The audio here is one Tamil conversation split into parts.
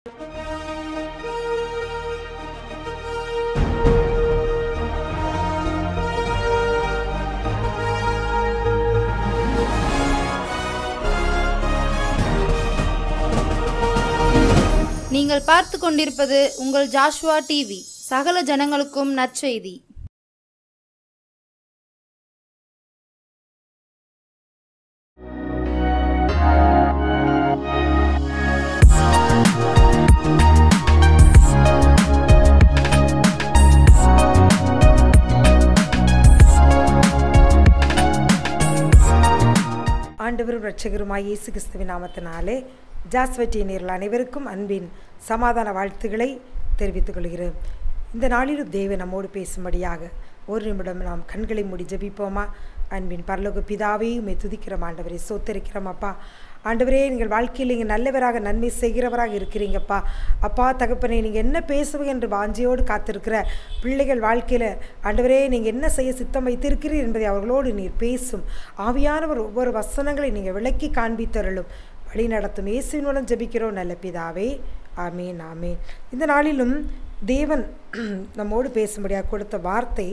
நீங்கள் பார்த்து கொண்டிருப்பது உங்கள் ஜாஷ்வா டிவி. சகல ஜனங்களுக்கும் நற்செய்தி. ஆண்டவரும் இரட்சகருமாய் இயேசு கிறிஸ்துவின் நாமத்தினாலே ஜாஸ்வா டிவி நேயர்கள் அனைவருக்கும் அன்பின் சமாதான வாழ்த்துக்களை தெரிவித்துக் கொள்கிறேன். இந்த நாளிலும் தேவன் நம்மோடு பேசும்படியாக ஒரு நிமிடம் நாம் கண்களை மூடி ஜெபிப்போமா? அன்பின் பரலோக பிதாவே, உம்மை துதிக்கிறோம் ஆண்டவரே, ஸ்தோத்திரிக்கிறோம் அப்பா. ஆண்டவரே, நீங்கள் வாழ்க்கையில் நீங்கள் நல்லவராக நன்மை செய்கிறவராக இருக்கிறீங்கப்பா. அப்பா தகப்பனே, நீங்கள் என்ன பேசுவீங்க என்று வாஞ்சியோடு காத்திருக்கிற பிள்ளைகள் வாழ்க்கையில் ஆண்டவரே, நீங்கள் என்ன செய்ய சித்தம் வைத்திருக்கிறீர் என்பதை அவர்களோடு நீர் பேசும் ஆவியானவர் ஒவ்வொரு வசனங்களை நீங்கள் விளக்கி காண்பித்தருளும் வழி நடத்தும். இயேசுவின் மூலம் ஜெபிக்கிறோம் நல்ல பிதாவே, ஆமீன் ஆமீன். இந்த நாளிலும் தேவன் நம்மோடு பேசும்படியாக கொடுத்த வார்த்தை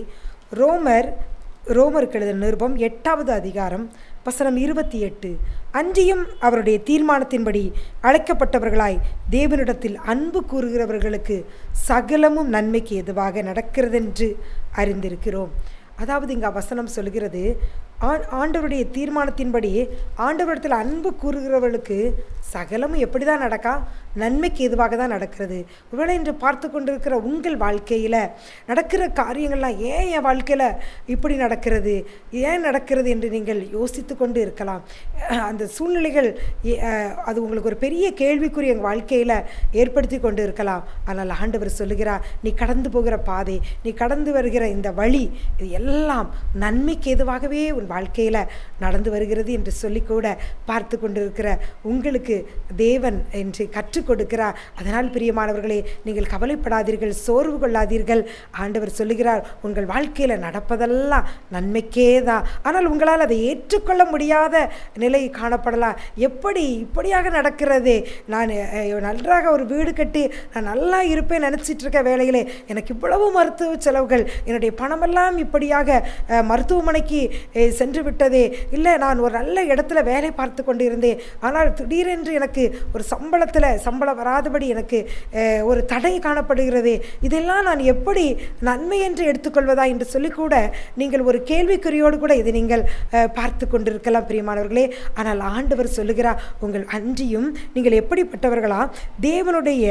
ரோமருக்கு எழுதின நிருபம் 8வது அதிகாரம் வசனம் 28. அன்றியும் அவருடைய தீர்மானத்தின்படி அழைக்கப்பட்டவர்களாய் தேவனிடத்தில் அன்பு கூறுகிறவர்களுக்கு சகலமும் நன்மைக்கு எதுவாக நடக்கிறதென்று அறிந்திருக்கிறோம். அதாவது இங்கே வசனம் சொல்கிறது, ஆண்டவருடைய தீர்மானத்தின்படி ஆண்டவரிடத்தில் அன்பு கூறுகிறவர்களுக்கு சகலமும் எப்படி தான் நடக்கா? நன்மைக்கு எதுவாக தான் நடக்கிறது. ஒருவேளை இன்று பார்த்து கொண்டிருக்கிற உங்கள் வாழ்க்கையில் நடக்கிற காரியங்கள்லாம் ஏன் என் வாழ்க்கையில் இப்படி நடக்கிறது, ஏன் நடக்கிறது என்று நீங்கள் யோசித்து கொண்டு இருக்கலாம். அந்த சூழ்நிலைகள் அது உங்களுக்கு ஒரு பெரிய கேள்விக்குறி எங்கள் வாழ்க்கையில் ஏற்படுத்தி கொண்டு இருக்கலாம். ஆனால் ஆண்டவர் சொல்லுகிறார், நீ கடந்து போகிற பாதை, நீ கடந்து வருகிற இந்த வழி, இது எல்லாம் நன்மைக்கு எதுவாகவே உன் வாழ்க்கையில் நடந்து வருகிறது என்று சொல்லிக்கூட பார்த்து கொண்டிருக்கிற உங்களுக்கு தேவன் என்று கற்றுக் கொடுக்கிறார். அதனால் பிரியமானவர்களே, நீங்கள் கவலைப்படாதீர்கள், சோர்வு கொள்ளாதீர்கள். ஆண்டவர் சொல்லுகிறார், உங்கள் வாழ்க்கையில் நடப்பதெல்லாம் நன்மைக்கே தான். ஆனால் உங்களால் அதை ஏற்றுக்கொள்ள முடியாத நிலை காணப்படலாம். இப்படியாக நடக்கிறது, நான் நன்றாக ஒரு வீடு கட்டி நான் நல்லா இருப்பேன் நினச்சிட்டு இருக்க வேலையிலே எனக்கு இவ்வளவு மருத்துவ செலவுகள், என்னுடைய பணமெல்லாம் இப்படியாக மருத்துவமனைக்கு சென்று விட்டதே, இல்லை நான் ஒரு நல்ல இடத்துல வேலை பார்த்து கொண்டு இருந்தேன், ஆனால் திடீரென்று எனக்கு ஒரு சம்பளம் வராதபடி எனக்கு ஒரு தடை காணப்படுகிறது, இதெல்லாம் நான் எப்படி நன்மை என்று எடுத்துக்கொள்வதா என்று சொல்லிக்கூட நீங்கள் ஒரு கேள்விக்குறியோடு கூட இதை நீங்கள் பார்த்து கொண்டிருக்கலாம் பிரியமானவர்களே. ஆனால் ஆண்டவர் சொல்லுகிறார், உங்கள் அன்றியும் நீங்கள் எப்படிப்பட்டவர்களா? தேவனுடைய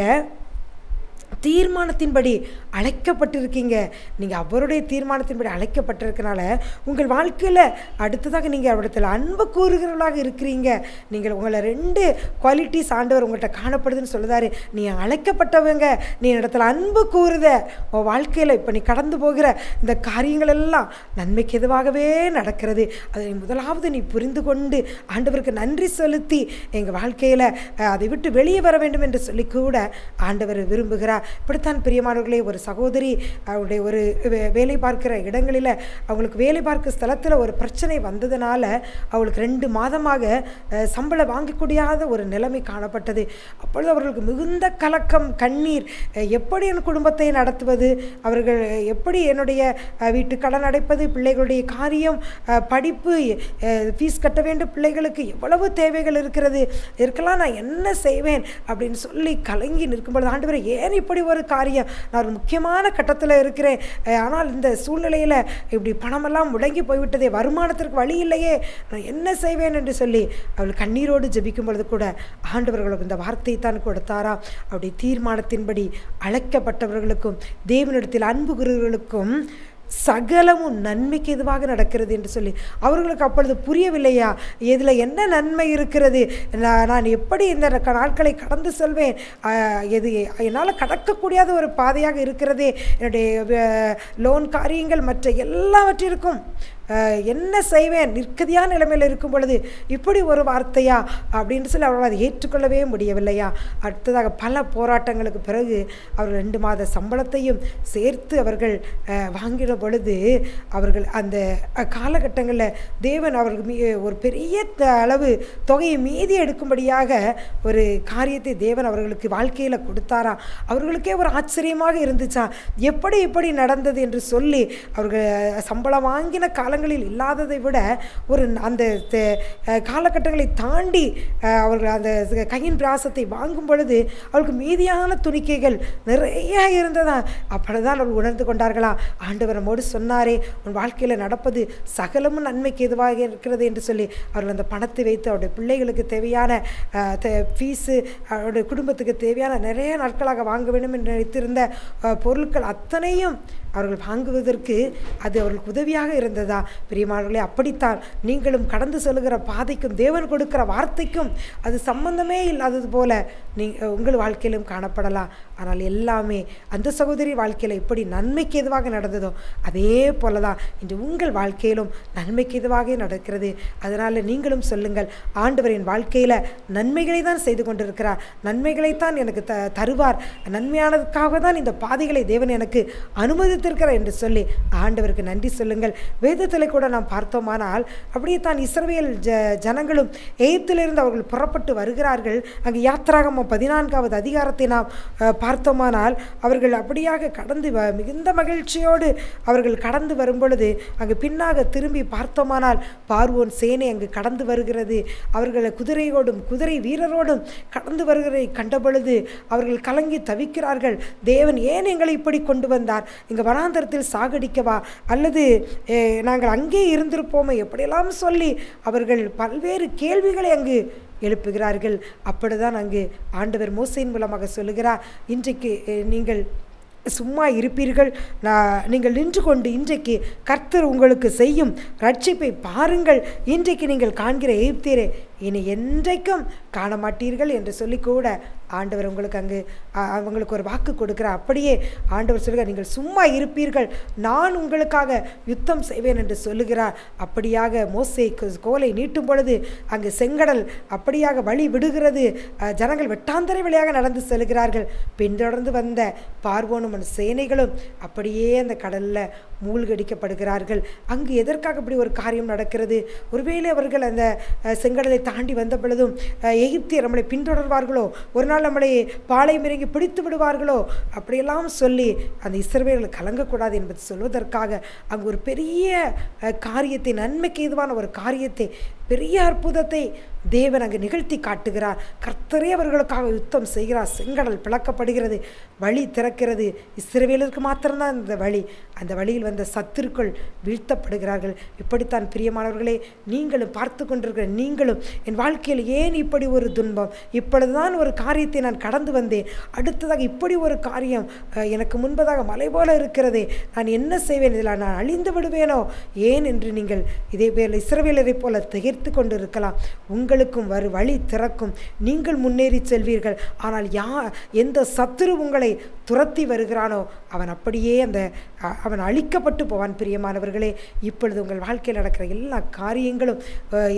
தீர்மானத்தின்படி அழைக்கப்பட்டிருக்கீங்க. நீங்கள் அவருடைய தீர்மானத்தின்படி அழைக்கப்பட்டிருக்கனால உங்கள் வாழ்க்கையில் அடுத்ததாக நீங்கள் அவரிடத்தில் அன்பு கூறுகிறவர்களாக இருக்கிறீங்க. நீங்கள் உங்களை 2 குவாலிட்டிஸ் ஆண்டவர் உங்கள்கிட்ட காணப்படுதுன்னு சொல்லுதாரு. நீ அழைக்கப்பட்டவங்க, நீ இடத்துல அன்பு கூறுத, உன் வாழ்க்கையில் இப்போ நீ கடந்து போகிற இந்த காரியங்கள் எல்லாம் நன்மைக்கு எதுவாகவே நடக்கிறது. அதை முதலாவது நீ புரிந்து கொண்டு ஆண்டவருக்கு நன்றி செலுத்தி எங்கள் வாழ்க்கையில் அதை விட்டு வெளியே வர வேண்டும் என்று சொல்லி கூட ஆண்டவர் விரும்புகிறார். இப்படித்தான் பிரியமானவர்களே, ஒரு சகோதரி அவருடைய ஒரு வேலை பார்க்கிற இடங்களில் அவங்களுக்கு வேலை பார்க்க ஸ்தலத்தில் ஒரு பிரச்சனை வந்ததுனால அவளுக்கு 2 மாதமாக சம்பளம் வாங்கக்கூடியாத ஒரு நிலைமை காணப்பட்டது. அப்பொழுது அவர்களுக்கு மிகுந்த கலக்கம், கண்ணீர், எப்படி என் குடும்பத்தை நடத்துவது, அவர்கள் எப்படி என்னுடைய வீட்டு கடன் அடைப்பது, பிள்ளைகளுடைய காரியம், படிப்பு, ஃபீஸ் கட்ட வேண்டும், பிள்ளைகளுக்கு எவ்வளவு தேவைகள் இருக்கிறது, இதற்கெல்லாம் நான் என்ன செய்வேன் அப்படின்னு சொல்லி கலங்கி நிற்கும்பொழுது ஆண்டவரே, ஏன் இப்படி ஒரு காரியம், நான் ஒரு முக்கியமான கட்டத்தில் இருக்கிறேன், ஆனால் இந்த சூழ்நிலையில் இப்படி பணமெல்லாம் முடங்கி போய்விட்டதே, வருமானத்திற்கு வழி இல்லையே, நான் என்ன செய்வேன் என்று சொல்லி அவள் கண்ணீரோடு ஜெபிக்கும் பொழுது கூட ஆண்டவர்களுக்கு இந்த வார்த்தையை தான் கொடுத்தாரா? அவருடைய தீர்மானத்தின்படி அழைக்கப்பட்டவர்களுக்கும் தேவனிடத்தில் அன்பு கூறுகிறவர்களுக்கும் சகலமும் நன்மைக்கு எதுவாக நடக்கிறது என்று சொல்லி அவர்களுக்கு அப்பொழுது புரியவில்லையா, இதில் என்ன நன்மை இருக்கிறது, நான் எப்படி இந்த நாட்களை கடந்து செல்வேன், எது என்னால் கடக்கக்கூடியாத ஒரு பாதையாக இருக்கிறதே, என்னுடைய லோன் காரியங்கள் மற்ற எல்லாவற்றிற்கும் என்ன செய்வேன், நிற்கதியான நிலைமையில் இருக்கும் பொழுது இப்படி ஒரு வார்த்தையா அப்படின்னு சொல்லி அவர்கள் அதை ஏற்றுக்கொள்ளவே முடியவில்லையா. அடுத்ததாக பல போராட்டங்களுக்கு பிறகு அவர்கள் 2 மாத சம்பளத்தையும் சேர்த்து அவர்கள் வாங்கின பொழுது அவர்கள் அந்த காலகட்டங்களில் தேவன் அவர்கள் ஒரு பெரிய அளவு தொகையை மீதி எடுக்கும்படியாக ஒரு காரியத்தை தேவன் அவர்களுக்கு வாழ்க்கையில் கொடுத்தாராம். அவர்களுக்கே ஒரு ஆச்சரியமாக இருந்துச்சா, எப்படி இப்படி நடந்தது என்று சொல்லி அவர்கள் சம்பளம் வாங்கின காலங்களில் இல்லாததை விட ஒரு அந்த காலகட்டங்களை தாண்டி அவர்கள் அந்த கையின் பிராசத்தை வாங்கும் பொழுது அவர்களுக்கு மீதியான துணிக்கைகள் நிறைய இருந்ததா. அப்படிதான் அவர்கள் உணர்ந்து கொண்டார்களா, ஆண்டவர் நம்மோடு சொன்னாரே, உன் வாழ்க்கையில் நடப்பது சகலமும் நன்மைக்கு எதுவாக இருக்கிறது என்று சொல்லி அவர்கள் அந்த பணத்தை வைத்து அவருடைய பிள்ளைகளுக்கு தேவையான ஃபீஸு, அவருடைய குடும்பத்துக்கு தேவையான நிறைய நாட்களாக வாங்க வேண்டும் என்று நினைத்திருந்த பொருட்கள் அத்தனையும் அவர்கள் வாங்குவதற்கு அது அவர்களுக்கு உதவியாக இருந்ததா. பிரியமானவர்களே, அப்படித்தான் நீங்களும் கடந்து செல்கிற பாதைக்கும் தேவன் கொடுக்கிற வார்த்தைக்கும் அது சம்பந்தமே இல்லாதது போல உங்கள் வாழ்க்கையிலும் காணப்படலாம். ஆனால் எல்லாமே அந்த சகோதரி வாழ்க்கையில் எப்படி நன்மைக்கு எதுவாக நடந்ததோ அதே போல தான் இன்று உங்கள் வாழ்க்கையிலும் நன்மைக்கு எதுவாக நடக்கிறது. அதனால் நீங்களும் சொல்லுங்கள், ஆண்டவரின் வாழ்க்கையில் நன்மைகளை தான் செய்து கொண்டிருக்கிறார், நன்மைகளைத்தான் எனக்கு தருவார், நன்மையானதுக்காக தான் இந்த பாதைகளை தேவன் எனக்கு அனுமதித்திருக்கிறார் என்று சொல்லி ஆண்டவருக்கு நன்றி சொல்லுங்கள். வேதத்தில் கூட நாம் பார்த்தோமானால் அப்படியே தான் இஸ்ரவேல் ஜனங்களும் எகிப்திலிருந்து அவர்கள் புறப்பட்டு வருகிறார்கள். அங்கே யாத்திராகமம் 14வது அதிகாரத்தை நாம் பார்த்தோமானால் அவர்கள் அப்படியாக கடந்து மிகுந்த மகிழ்ச்சியோடு அவர்கள் கடந்து வரும் பொழுது அங்கு பின்னாக திரும்பி பார்த்தோமானால் பார்வோன் சேனை அங்கு கடந்து வருகிறது. அவர்கள் குதிரையோடும் குதிரை வீரரோடும் கடந்து வருகிறதை கண்ட பொழுது அவர்கள் கலங்கி தவிக்கிறார்கள். தேவன் ஏன் எங்களை இப்படி கொண்டு வந்தார், இங்கே வனாந்தரத்தில் சாகடிக்கவா, அல்லது நாங்கள் அங்கே இருந்திருப்போமே, எப்படியெல்லாம் சொல்லி அவர்கள் பல்வேறு கேள்விகளை அங்கு எழுப்புகிறார்கள். அப்படிதான் அங்கு ஆண்டவர் மோசேயின் மூலமாக சொல்லுகிறார், இன்றைக்கு நீங்கள் சும்மா இருப்பீர்கள், நீங்கள் நின்று கொண்டு இன்றைக்கு கர்த்தர் உங்களுக்கு செய்யும் ரட்சிப்பை பாருங்கள், இன்றைக்கு நீங்கள் காண்கிற எகிப்தியரை இனி என்றைக்கும் காண மாட்டீர்கள் என்று சொல்லி கூட ஆண்டவர் உங்களுக்கு அங்கு அவங்களுக்கு ஒரு வாக்கு கொடுக்கிறார். அப்படியே ஆண்டவர் சொல்கிறார், நீங்கள் சும்மா இருப்பீர்கள், நான் உங்களுக்காக யுத்தம் செய்வேன் என்று சொல்லுகிறார். அப்படியாக மோசே கோலை நீட்டும் பொழுது அங்கு செங்கடல் அப்படியாக வழி விடுகிறது. ஜனங்கள் வெட்டாந்தரை வழியாக நடந்து செல்கிறார்கள். பின்தொடர்ந்து வந்த பார்வோனும் சேனைகளும் அப்படியே அந்த கடலில் மூழ்கடிக்கப்படுகிறார்கள். அங்கு எதற்காக இப்படி ஒரு காரியம் நடக்கிறது? ஒருவேளை அவர்கள் அந்த செங்கடலை தாண்டி வந்த பொழுதும் எகிப்தியர் நம்மளை பின்தொடர்வார்களோ, ஒரு நாள் நம்மளை பாளையம் இறங்கி பிடித்து விடுவார்களோ, அப்படியெல்லாம் சொல்லி அந்த இஸ்ரவேலர்கள் கலங்கக்கூடாது என்பது சொல்வதற்காக அங்கு ஒரு பெரிய காரியத்தை, நன்மைக்கு ஏதுவான ஒரு காரியத்தை, பெரிய அற்புதத்தை தேவன் அங்கு நிகழ்த்தி காட்டுகிறார். கர்த்தரே அவர்களுக்காக யுத்தம் செய்கிறார். செங்கடல் பிளக்கப்படுகிறது, வழி திறக்கிறது. இஸ்ரவேலருக்கு மாத்திரம்தான் இந்த வழி. அந்த வழியில் வந்த சத்துருக்கள் வீழ்த்தப்படுகிறார்கள். இப்படித்தான் பிரியமானவர்களே, நீங்களும் பார்த்து கொண்டிருக்கிற நீங்களும் என் வாழ்க்கையில் ஏன் இப்படி ஒரு துன்பம், இப்பொழுதுதான் ஒரு காரியத்தை நான் கடந்து வந்தேன், அடுத்ததாக இப்படி ஒரு காரியம் எனக்கு முன்பதாக மலை போல இருக்கிறதே, நான் என்ன செய்வேன், இதில் நான் அழிந்து விடுவேனோ ஏன் என்று நீங்கள் இதே பேரில் இஸ்ரவேலரை போல திகைத்து கொண்டு இருக்கலாம். உங்களுக்கும் வழி திறக்கும், நீங்கள் முன்னேறி செல்வீர்கள். ஆனால் எந்த சத்துரு உங்களை துரத்தி வருகிறானோ அவன் அப்படியே அவன் அழிக்கப்பட்டு போவான். பிரியமானவர்களே, இப்பொழுது உங்கள் வாழ்க்கையில் நடக்கிற எல்லா காரியங்களும்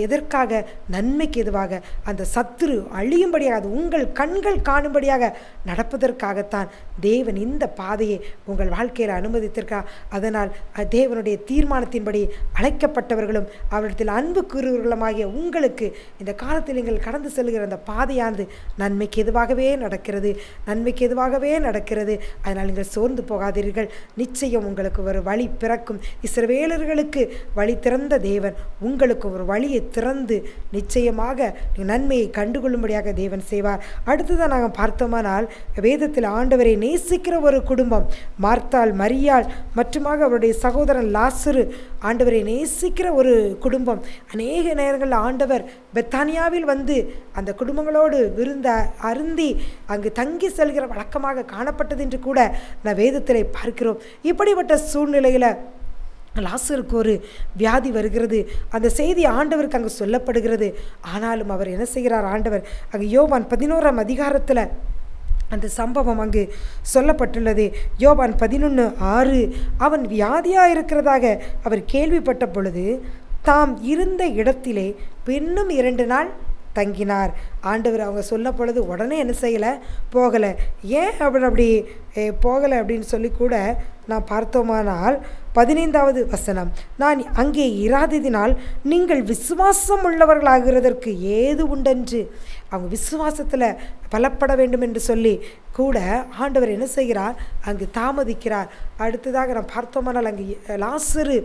எதற்காக? நன்மைக்கு எதுவாக, அந்த சத்துரு அழியும்படியாக, அது உங்கள் கண்கள் காணும்படியாக நடப்பதற்காகத்தான் தேவன் இந்த பாதையை உங்கள் வாழ்க்கையில் அனுமதித்திருக்கிறார். அதனால் தேவனுடைய தீர்மானத்தின்படி அழைக்கப்பட்டவர்களும் அவரிடத்தில் அன்பு கூறுவர்களுமாகிய உங்களுக்கு இந்த காலத்தில் நீங்கள் கடந்து செல்கிற அந்த பாதையானது நன்மைக்கு எதுவாகவே நடக்கிறது, நன்மைக்கு எதுவாகவே நடக்கிறது. அதனால் நீங்கள் சோர்ந்து போகாதீர்கள். நிச்சயம் உங்களுக்கு ஒரு வழி பிறக்கும். இஸ்ரவேலர்களுக்கு வழி திறந்த தேவன் உங்களுக்கு ஒரு வழியை திறந்து நிச்சயமாக நன்மையை கண்டுகொள்ளும்படியாக தேவன் செய்வார். அடுத்ததான் நாங்கள் பார்த்தோமானால் வேதத்தில் ஆண்டவரை நேசிக்கிற ஒரு குடும்பம், மார்த்தாள், மரியாள் மற்றுமாக அவருடைய சகோதரன் லாசரு, ஆண்டவரை நேசிக்கிற ஒரு குடும்பம். அநேக நேரங்களில் ஆண்டவர் பெத்தானியாவில் வந்து அந்த குடும்பங்களோடு விருந்த அருந்தி அங்கு தங்கி செல்கிற வழக்கமாக காணப்பட்டது என்று கூட நான் வேதத்திலே பார்க்கிறோம். இப்படிப்பட்ட சூழ்நிலையில் லாசருக்கு ஒரு வியாதி வருகிறது. அந்த செய்தி ஆண்டவருக்கு அங்கு சொல்லப்படுகிறது. ஆனாலும் அவர் என்ன செய்கிறார்? ஆண்டவர் அங்கு யோவான் 11ஆம் அதிகாரத்தில் அந்த சம்பவம் அங்கு சொல்லப்பட்டுள்ளது. யோவான் 11:6 அவன் வியாதியாக இருக்கிறதாக அவர் கேள்விப்பட்ட பொழுது தாம் இருந்த இடத்திலே இன்னும் 2 நாள் தங்கினார். ஆண்டவர் அவங்க சொல்ல பொழுது உடனே என்ன செய்யலை, போகலை. ஏன் அப்படி போகலை அப்படின்னு சொல்லி கூட நான் பார்த்தோமானால் 15வது வசனம், நான் அங்கே இராததினால் நீங்கள் விசுவாசம் உள்ளவர்களாகிறதற்கு ஏது உண்டென்று. அவங்க விசுவாசத்தில் பலப்பட வேண்டும் என்று சொல்லி கூட ஆண்டவர் என்ன செய்கிறார், அங்கு தாமதிக்கிறார். அடுத்ததாக நான் பார்த்தோமானால் அங்கு லாசரு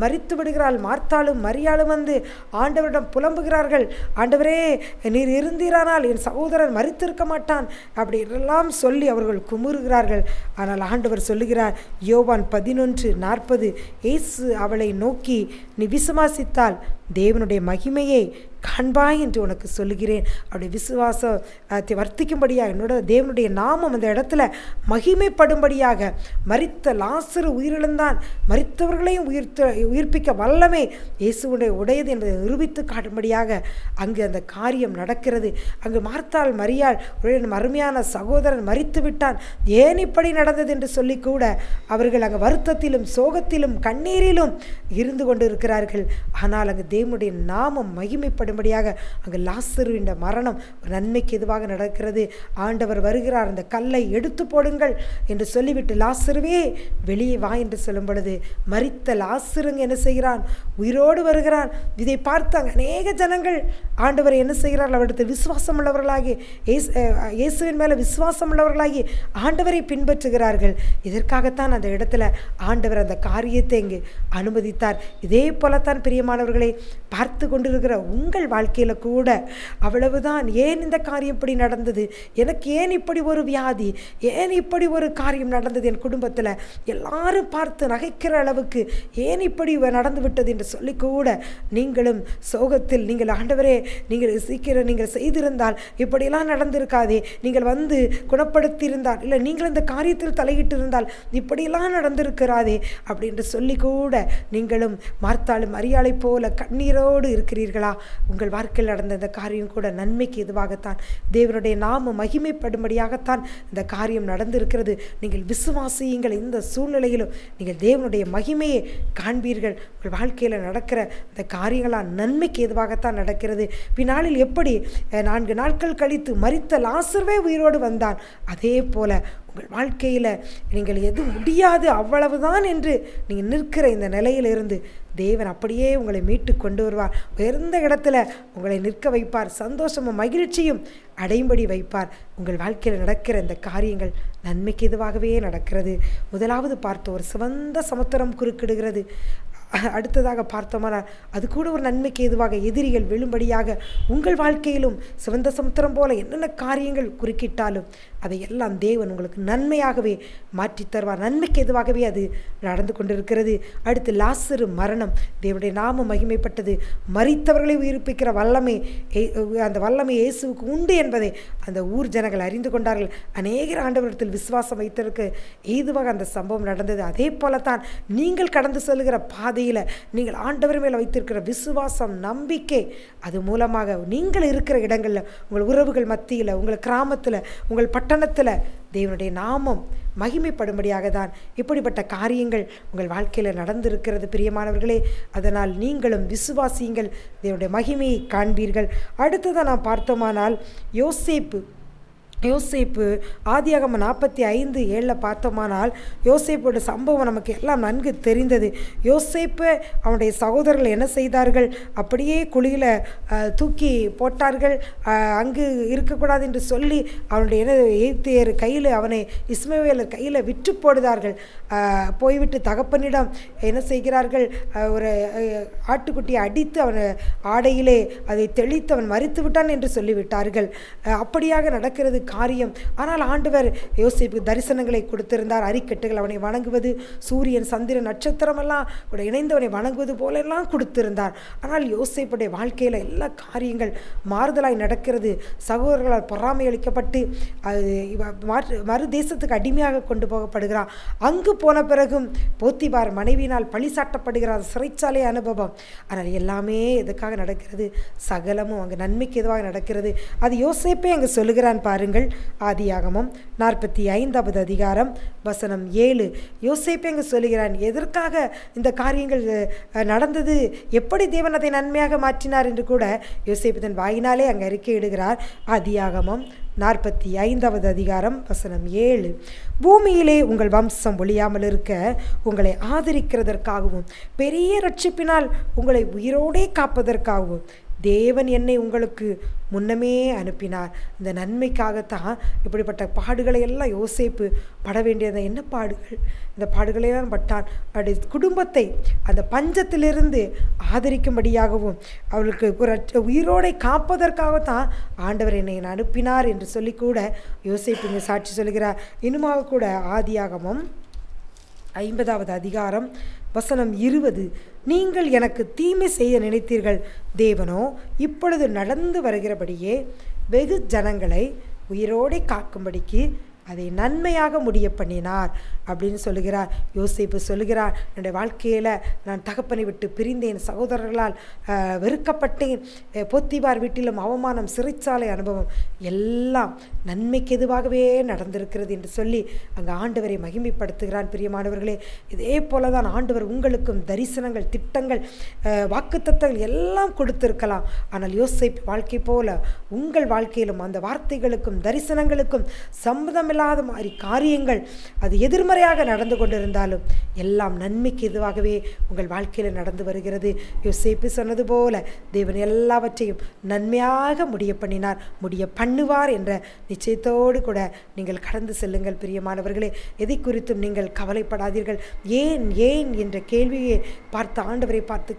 மரித்து விடுகிறாள். மார்த்தாளும் மரியாளும் வந்து ஆண்டவரிடம் புலம்புகிறார்கள், ஆண்டவரே நீர் இருந்தீரானால் என் சகோதரன் மரித்திருக்க மாட்டான் அப்படி எல்லாம் சொல்லி அவர்கள் குமுறுகிறார்கள். ஆனால் ஆண்டவர் சொல்லுகிறார், யோவான் 11:40, இயேசு அவளை நோக்கி நீ விசுவாசித்தால் தேவனுடைய மகிமையை காண்பாய் என்று உனக்கு சொல்லுகிறேன். அப்படி விசுவாசத்தை வர்த்திக்கும்படியாக என்னோட தேவனுடைய நாமம் அந்த இடத்துல மகிமைப்படும்படியாக மரித்த லாசரு உயிரிழந்தான், மரித்தவர்களையும் உயிர்ப்பிக்க வல்லமே இயேசுடைய உடையது என்பதை நிரூபித்து காட்டும்படியாக அங்கு அந்த காரியம் நடக்கிறது. அங்கு மார்த்தாள் மரியாள் அருமையான சகோதரன் மரித்து விட்டான், ஏன் இப்படி நடந்தது என்று சொல்லி கூட அவர்கள் அங்கு வருத்தத்திலும் சோகத்திலும் கண்ணீரிலும் இருந்து கொண்டு இருக்கிறார்கள். ஆனால் அங்கு தேவனுடைய நாமம் மகிமைப்படும்படியாக அங்கு லாசருவின் மரணம் நன்மைக்கு எதுவாக நடக்கிறது. ஆண்டவர் வருகிறார், அந்த கல்லை எடுத்து போடுங்கள் என்று சொல்லிவிட்டு லாசருவே வெளியே வா என்று சொல்லும் பொழுது மரித்த லாசருங்க என்ன செய்கிறான், உயிரோடு வருகிறான். இதை பார்த்தாங்க அநேக ஜனங்கள் ஆண்டவர் என்ன செய்கிறார்கள், அவரிடத்தில் விசுவாசம் உள்ளவர்களாகி இயேசுவின் மேலே விசுவாசம் உள்ளவர்களாகி ஆண்டவரை பின்பற்றுகிறார்கள். இதற்காகத்தான் அந்த இடத்துல ஆண்டவர் அந்த காரியத்தை இங்கு அனுமதித்தார். இதே போலத்தான் பிரியமானவர்களை பார்த்து கொண்டிருக்கிற உங்கள் வாழ்க்கையில் கூட அவ்வளவுதான், ஏன் இந்த காரியம் இப்படி நடந்தது, எனக்கு ஏன் இப்படி ஒரு வியாதி, ஏன் இப்படி ஒரு காரியம் நடந்தது என் குடும்பத்தில், எல்லாரும் பார்த்து நகைக்கிற அளவுக்கு ஏன் இப்படி நடந்து விட்டது என்று சொல்லி கூட நீங்களும் சோகத்தில் நீங்கள் ஆண்டவரே நீங்கள் சீக்கிரம் நீங்கள் செய்திருந்தால் இப்படியெல்லாம் நடந்திருக்காதே, நீங்கள் வந்து குணப்படுத்தியிருந்தால், இல்லை நீங்கள் இந்த காரியத்தில் தலையிட்டு இருந்தால் இப்படியெல்லாம் நடந்திருக்கிறாதே அப்படின்று சொல்லி கூட நீங்களும் மார்த்தாளும் மரியாளை போல கண்ணீரோடு இருக்கிறீர்களா? உங்கள் வாழ்க்கையில் நடந்த இந்த காரியம் கூட நன்மைக்கு எதுவாகத்தான், தேவனுடைய நாம மகிமைப்படும்படியாகத்தான் இந்த காரியம் நடந்திருக்கிறது. நீங்கள் விசுவாசியுங்கள், இந்த சூழ்நிலையிலும் நீங்கள் தேவனுடைய மகிமையை காண்பீர்கள். உங்கள் வாழ்க்கையில் நடக்கிற இந்த காரியங்களால் நன்மைக்கு எதுவாகத்தான் நடக்கிறது. பின்னாளில் எப்படி 4 நாட்கள் கழித்து மரித்த லாசருவே உயிரோடு வந்தான், அதே போல உங்கள் வாழ்க்கையில் நீங்கள் எது முடியாது அவ்வளவுதான் என்று நீங்கள் நிற்கிற இந்த நிலையிலிருந்து தேவன் அப்படியே உங்களை மீட்டு கொண்டு வருவார். உயர்ந்த இடத்துல உங்களை நிற்க வைப்பார், சந்தோஷமும் மகிழ்ச்சியும் அடையும்படி வைப்பார். உங்கள் வாழ்க்கையில் நடக்கிற இந்த காரியங்கள் நன்மைக்கு எதுவாகவே நடக்கிறது. முதலாவது பார்த்த ஒரு சிவந்த சமுத்திரம் குறுக்கிடுகிறது. அடுத்ததாக பார்த்தோமானால் அது கூட ஒரு நன்மைக்கு எதுவாக எதிரிகள் விழும்படியாக உங்கள் வாழ்க்கையிலும் சிவந்த சமுத்திரம் போல என்னென்ன காரியங்கள் குறுக்கிட்டாலும் அதையெல்லாம் தேவன் உங்களுக்கு நன்மையாகவே மாற்றி தருவார். நன்மைக்கு எதுவாகவே அது நடந்து கொண்டிருக்கிறது. அடுத்து லாசரு மரணம், தேவனுடைய நாமம் மகிமைப்பட்டது. மரித்தவர்களை உயிர்ப்பிக்கிற வல்லமை, அந்த வல்லமை இயேசுவுக்கு உண்டு என்பதை அந்த ஊர் ஜனங்கள் அறிந்து கொண்டார்கள். அநேகர் ஆண்டவரிடத்தில் விசுவாசம் வைத்திருக்க ஏதுவாக அந்த சம்பவம் நடந்தது. அதே போலத்தான் நீங்கள் கடந்து செல்கிற பாதையில் நீங்கள் ஆண்டவர் மேலே வைத்திருக்கிற விசுவாசம், நம்பிக்கை, அது மூலமாக நீங்கள் இருக்கிற இடங்களில், உங்கள் உறவுகள் மத்தியில், உங்கள் கிராமத்தில், உங்கள் பட்டணத்தில் தேவனுடைய நாமம் மகிமைப்படும்படியாக தான் இப்படிப்பட்ட காரியங்கள் உங்கள் வாழ்க்கையில் நடந்திருக்கிறது பிரியமானவர்களே. அதனால் நீங்களும் விசுவாசியுங்கள், தேவனுடைய மகிமையை காண்பீர்கள். அடுத்ததான் நாம் பார்த்தோமானால் யோசேப்பு ஆதியாகமம் 45:7 பார்த்தோமானால் யோசேப்போட சம்பவம் நமக்கு எல்லாம் நன்கு தெரிந்தது. யோசேப்பு அவனுடைய சகோதரர்கள் என்ன செய்தார்கள், அப்படியே குழியில் தூக்கி போட்டார்கள். அங்கு இருக்கக்கூடாது என்று சொல்லி அவனுடைய எகிப்தியர் கையில், அவனை இஸ்மவேலர் கையில் விற்று போடுதார்கள். போய்விட்டு தகப்பனிடம் என்ன செய்கிறார்கள், ஒரு ஆட்டுக்குட்டியை அடித்து அவன் ஆடையிலே அதை தெளித்து அவன் மரித்து விட்டான் என்று சொல்லிவிட்டார்கள். அப்படியாக நடக்கிறது காரியம். ஆனால் ஆண்டவர் யோசேப்புக்கு தரிசனங்களை கொடுத்திருந்தார். அரிக்கட்டுகள் அவனை வணங்குவது, சூரியன் சந்திரன் நட்சத்திரம் எல்லாம் கூட இணைந்தவனை வணங்குவது போலெல்லாம் கொடுத்திருந்தார். ஆனால் யோசேப்புடைய வாழ்க்கையில் எல்லா காரியங்கள் மாறுதலாய் நடக்கிறது. சகோதரர்களால் பொறாமை அளிக்கப்பட்டு மறு தேசத்துக்கு அடிமையாக கொண்டு போகப்படுகிறார். அங்கு போன பிறகும் போத்திபார் மனைவியினால் பழி சாட்டப்படுகிறார், சிறைச்சாலை அனுபவம். ஆனால் எல்லாமே எதுக்காக நடக்கிறது, சகலமும் அங்கு நன்மைக்கு எதுவாக நடக்கிறது. அது யோசேப்பே அங்கு சொல்லுகிறான் பாருங்கள். வாருங்கள். ஆதியாகமம் 45வது அதிகாரம் வசனம் 7. யோசேப்பு அங்கு சொல்லுகிறான், எதற்காக இந்த காரியங்கள் நடந்தது, எப்படி தேவன் அதை நன்மையாக மாற்றினார் என்று கூட யோசேப்பு தன் வாயினாலே அங்கு அறிக்கையிடுகிறார். ஆதியாகமம் 45வது அதிகாரம் வசனம் 7. பூமியிலே உங்கள் வம்சம் ஒழியாமல் இருக்க உங்களை ஆதரிக்கிறதற்காகவும் பெரிய ரட்சிப்பினால் உங்களை உயிரோடே காப்பதற்காகவும் தேவன் என்னை உங்களுக்கு முன்னமே அனுப்பினார். இந்த நன்மைக்காகத்தான் இப்படிப்பட்ட பாடுகளை எல்லாம் யோசேப்பு பட வேண்டியது. என்ன பாடுகள், இந்த பாடுகளையெல்லாம் பட்டான். அப்படி குடும்பத்தை அந்த பஞ்சத்திலிருந்து ஆதரிக்கும்படியாகவும் அவளுக்கு ஒரு உயிரோடை காப்பதற்காகத்தான் ஆண்டவர் என்னை அனுப்பினார் என்று சொல்லி கூட யோசேப்பு இங்கே சாட்சி சொல்கிறார். இன்னுமாக கூட ஆதியாகமம் 50வது அதிகாரம் வசனம் 20. நீங்கள் எனக்கு தீமை செய்ய நினைத்தீர்கள், தேவனோ இப்பொழுது நடந்து வருகிறபடியே வெகு ஜனங்களை உயிரோடே காக்கும்படிக்கு அதை நன்மையாக முடிய பண்ணினார் அப்படின்னு சொல்லுகிறார். யோசேப்பு சொல்லுகிறார், என்னுடைய வாழ்க்கையில் நான் தகப்பனை விட்டு பிரிந்தேன், சகோதரர்களால் வெறுக்கப்பட்டேன், போத்திபார் வீட்டிலும் அவமானம், சிறைச்சாலை அனுபவம் எல்லாம் நன்மைக்கு எதுவாகவே நடந்திருக்கிறது என்று சொல்லி அங்கே ஆண்டவரை மகிமைப்படுத்துகிறான். பிரியமானவர்களே, இதே போல தான் ஆண்டவர் உங்களுக்கும் தரிசனங்கள், திட்டங்கள், வாக்குத்தத்தங்கள் எல்லாம் கொடுத்திருக்கலாம். ஆனால் யோசேப்பு வாழ்க்கை போல உங்கள் வாழ்க்கையிலும் அந்த வார்த்தைகளுக்கும் தரிசனங்களுக்கும் சம்மதமில்லாத மாதிரி காரியங்கள் அது எதிர்மறையாக நடந்து கொண்டிருந்தாலும் எல்லாம் நன்மைக்கு எதுவாகவே உங்கள் வாழ்க்கையில் நடந்து வருகிறது. யோசேப்பு சொன்னது போல தேவன் எல்லாவற்றையும் நன்மையாக முடிய பண்ணினார், முடிய பண்ணுவார் என்ற நிச்சயத்தோடு கூட நீங்கள் கடந்து செல்லுங்கள். பிரியமானவர்களே, எதை குறித்தும் நீங்கள் கவலைப்படாதீர்கள். ஏன் ஏன் என்ற கேள்வியை பார்த்து ஆண்டவரை பார்த்து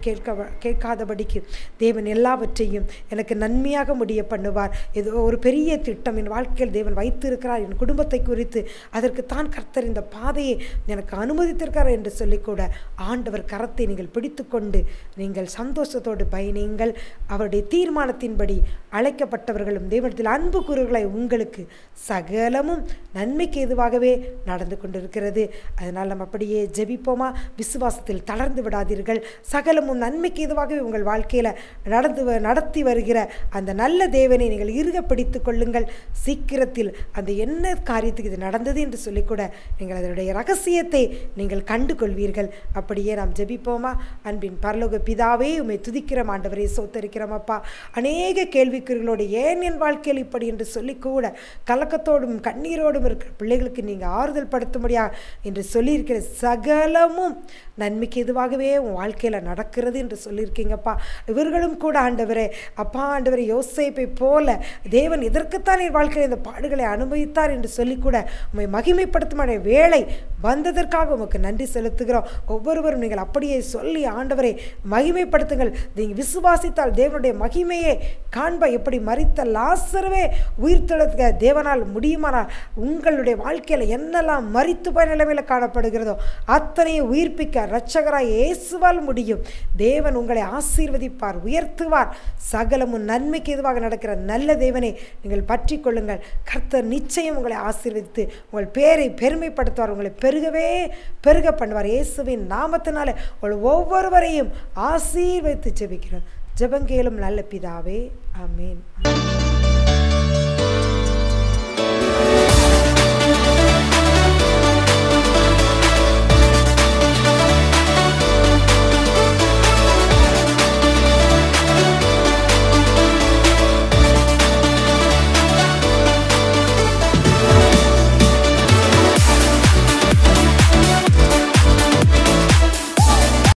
கேட்காதபடிக்கு தேவன் எல்லாவற்றையும் எனக்கு நன்மையாக முடிய பண்ணுவார். ஏதோ ஒரு பெரிய திட்டம் என் வாழ்க்கையில் தேவன் வைத்திருக்கிறார், என் குடும்பத்தை குறித்து, அதற்கு தான் கர்த்தர் இந்த பாதையை எனக்கு அனுமதித்திருக்கிறார் என்று சொல்லிக்கூட ஆண்டவர் கரத்தை நீங்கள் பிடித்து கொண்டு நீங்கள் சந்தோஷத்தோடு பயணியுங்கள். அவருடைய தீர்மானத்தின்படி அழைக்கப்பட்டவர்களும் தேவனத்தில் அன்பு கூறுகளாய் உங்களுக்கு சகலமும் நன்மைக்கு எதுவாகவே நடந்து கொண்டிருக்கிறது. அதனால் நம்ம அப்படியே ஜெபிப்போமா? விசுவாசத்தில் தளர்ந்து விடாதீர்கள். சகலமும் நன்மைக்கு எதுவாகவே உங்கள் வாழ்க்கையில் நடத்தி வருகிற அந்த நல்ல தேவனை நீங்கள் இறுக பிடித்து கொள்ளுங்கள். சீக்கிரத்தில் அந்த என்ன காரியத்துக்கு இது நடந்தது என்று சொல்லிக்கூட நீங்கள் அதனுடைய ரகசியத்தை நீங்கள் கண்டு கொள்வீர்கள். அப்படியே நாம் ஜெபிப்போமா? அன்பின் பரலோக பிதாவே, உம்மை துதிக்கிறோம் ஆண்டவரே, சோத்தரிக்கிறோம் அப்பா. அநேக கேள்விக்குறிகளோடு ஏன் என் வாழ்க்கையில் இப்படி என்று சொல்லி கூட கலக்கத்தோடும் கண்ணீரோடும் இருக்கிற பிள்ளைகளுக்கு நீங்கள் ஆறுதல் படுத்தும்படியா என்று சொல்லியிருக்கிற சகலமும் நன்மைக்கு எதுவாகவே உன் வாழ்க்கையில் நடக்கிறது என்று சொல்லியிருக்கீங்கப்பா. இவர்களும் கூட ஆண்டவரே, அப்பா ஆண்டவரே, யோசேப்பை போல தேவன் எதற்குத்தான் என் வாழ்க்கையில் இந்த பாடுகளை அனுபவித்தார் என்று சொல்லி கூட உம்மை மகிமைப்படுத்தும் வேளை வந்ததற்காக உமக்கு நன்றி செலுத்துகிறோம். ஒவ்வொருவரும் நீங்கள் அப்படியே சொல்லி ஆண்டவரை மகிமைப்படுத்துங்கள். நீங்கள் விசுவாசித்தால் தேவனுடைய மகிமையை காண்ப. எப்படி மரித்த லாசருவே உயிர்த்தெழுக தேவனால் முடியுமானால் உங்களுடைய வாழ்க்கையில் என்னெல்லாம் மரித்து போய் நிலைமையில் காணப்படுகிறதோ அத்தனையை உயிர்ப்பிக்க இரட்சகராய் இயேசுவால் முடியும். தேவன் உங்களை ஆசீர்வதிப்பார், உயர்த்துவார். சகலமும் நன்மைக்கு எதுவாக நடக்கிற நல்ல தேவனை நீங்கள் பற்றி கொள்ளுங்கள். கர்த்தர் நிச்சயம் உங்களை ஆசீர்வதித்து உங்கள் பேரை பெருமைப்படுத்துவார், உங்களை பெருக பண்ணுவார். இயேசுவின் நாமத்தினாலே உங்கள் ஒவ்வொருவரையும் ஆசீர்வதித்து ஜெபிக்கிறோம். ஜெபங்கேளும் நல்ல பிதாவே, ஆமென்.